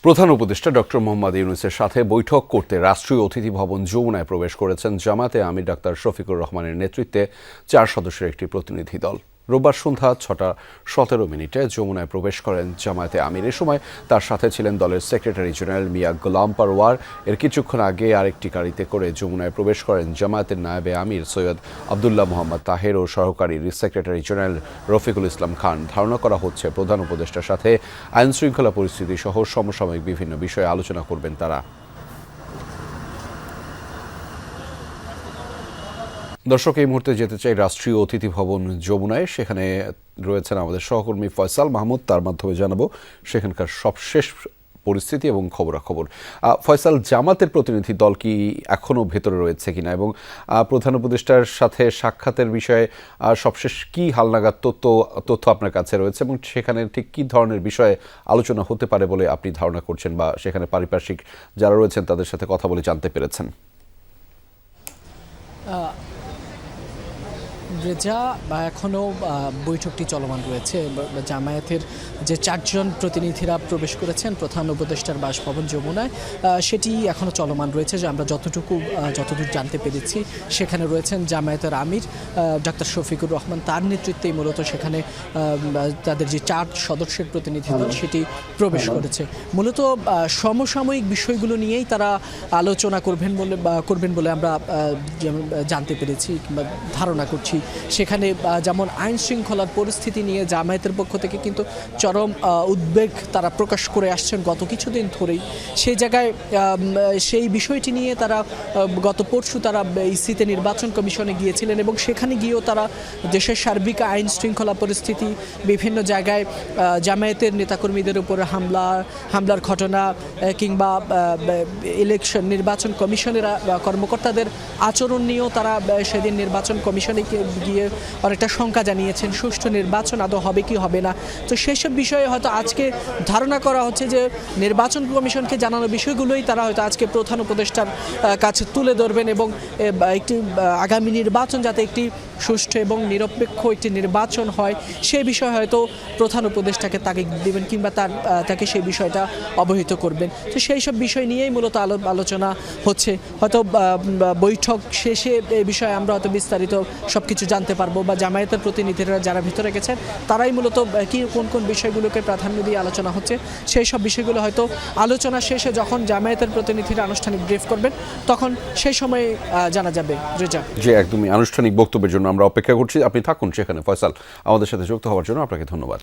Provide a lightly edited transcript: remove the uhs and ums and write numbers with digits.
প্রধান উপদেষ্টা ডক্টর মোহাম্মদ ইউনূসের সাথে বৈঠক করতে রাষ্ট্রীয় অতিথি ভবন যমুনায় প্রবেশ করেছেন জামায়াতে আমির ডাক্তার শফিকুর রহমানের নেতৃত্বে 4 সদস্যের একটি প্রতিনিধি দল। রোববার সন্ধ্যা 6:17 যমুনায় প্রবেশ করেন জামায়াতে আমির। এ সময় তার সাথে ছিলেন দলের সেক্রেটারি জেনারেল মিয়া গোলাম পরওয়ার। এর কিছুক্ষণ আগে আরেকটি গাড়িতে করে যমুনায় প্রবেশ করেন জামায়াতের নায়েবে আমির সৈয়দ আবদুল্লাহ মোহাম্মদ তাহের ও সহকারী সেক্রেটারি জেনারেল রফিকুল ইসলাম খান। ধারণা করা হচ্ছে প্রধান উপদেষ্টার সাথে আইনশৃঙ্খলা পরিস্থিতি সহ সমসাময়িক বিভিন্ন বিষয়ে আলোচনা করবেন তারা। দর্শক, এই মুহূর্তে যেতে চাই রাষ্ট্রীয় অতিথি ভবন যমুনায়। সেখানে রয়েছেন আমাদের সহকর্মী ফয়সাল মাহমুদ। তার মাধ্যমে জানাবো সেখানকার সবশেষ পরিস্থিতি এবং খবরাখবর। ফয়সাল, জামাতের প্রতিনিধি দল কি এখনও ভেতরে রয়েছে কিনা এবং প্রধান উপদেষ্টার সাথে সাক্ষাতের বিষয়ে সবশেষ কি হালনাগাদ তথ্য আপনার কাছে রয়েছে এবং সেখানে ঠিক কী ধরনের বিষয়ে আলোচনা হতে পারে বলে আপনি ধারণা করছেন বা সেখানে পারিপার্শ্বিক যারা রয়েছেন তাদের সাথে কথা বলে জানতে পেরেছেন? রেজা, এখনও বৈঠকটি চলমান রয়েছে। জামায়াতের যে 4 জন প্রতিনিধিরা প্রবেশ করেছেন প্রধান উপদেষ্টার বাসভবন যমুনায়, সেটি এখনও চলমান রয়েছে। যে আমরা যতদূর জানতে পেরেছি, সেখানে রয়েছেন জামায়াতের আমির ডাক্তার শফিকুর রহমান। তার নেতৃত্বেই মূলত সেখানে তাদের যে 4 সদস্যের প্রতিনিধি দল সেটি প্রবেশ করেছে। মূলত সমসাময়িক বিষয়গুলো নিয়েই তারা আলোচনা করবেন বলে আমরা জানতে পেরেছি কিংবা ধারণা করছি। সেখানে যেমন আইন শৃঙ্খলার পরিস্থিতি নিয়ে জামায়াতের পক্ষ থেকে কিন্তু চরম উদ্বেগ তারা প্রকাশ করে আসছেন গত কিছুদিন ধরেই। সেই জায়গায় সেই বিষয়টি নিয়ে তারা গত পরশু তারা ইসিতে নির্বাচন কমিশনে গিয়েছিলেন এবং সেখানে গিয়েও তারা দেশের সার্বিক আইন শৃঙ্খলা পরিস্থিতি, বিভিন্ন জায়গায় জামায়াতের নেতাকর্মীদের উপর হামলার ঘটনা কিংবা নির্বাচন কমিশনের কর্মকর্তাদের আচরণ নিয়েও তারা সেদিন নির্বাচন কমিশনে গিয়ে অনেকটা শঙ্কা জানিয়েছেন সুষ্ঠু নির্বাচন আদৌ হবে কি হবে না। তো সেসব বিষয়ে হয়তো আজকে ধারণা করা হচ্ছে যে নির্বাচন কমিশনকে জানানো বিষয়গুলোই তারা হয়তো আজকে প্রধান উপদেষ্টার কাছে তুলে ধরবেন এবং একটি আগামী নির্বাচন যাতে একটি সুষ্ঠু এবং নিরপেক্ষ একটি নির্বাচন হয় সেই বিষয়ে হয়তো প্রধান উপদেষ্টাকে তাগিদ দেবেন কিংবা তাকে সেই বিষয়টা অবহিত করবেন। তো সেই সব বিষয় নিয়েই মূলত আলোচনা হচ্ছে। হয়তো বৈঠক শেষে এই বিষয়ে আমরা হয়তো বিস্তারিত সব কিছু জানতে পারবো বা জামায়াতের প্রতিনিধিরা যারা ভিতরে গেছেন তারাই মূলত কোন বিষয়গুলোকে প্রাধান্য দিয়ে আলোচনা হচ্ছে সেই সব বিষয়গুলো হয়তো আলোচনা শেষে যখন জামায়াতের প্রতিনিধিরা আনুষ্ঠানিক ব্রিফ করবেন তখন সেই সময়ে জানা যাবে। যে একদমই আনুষ্ঠানিক বক্তব্যের জন্য আমরা অপেক্ষা করছি। আপনি থাকুন সেখানে ফয়সাল। আমাদের সাথে যুক্ত হওয়ার জন্য আপনাকে ধন্যবাদ।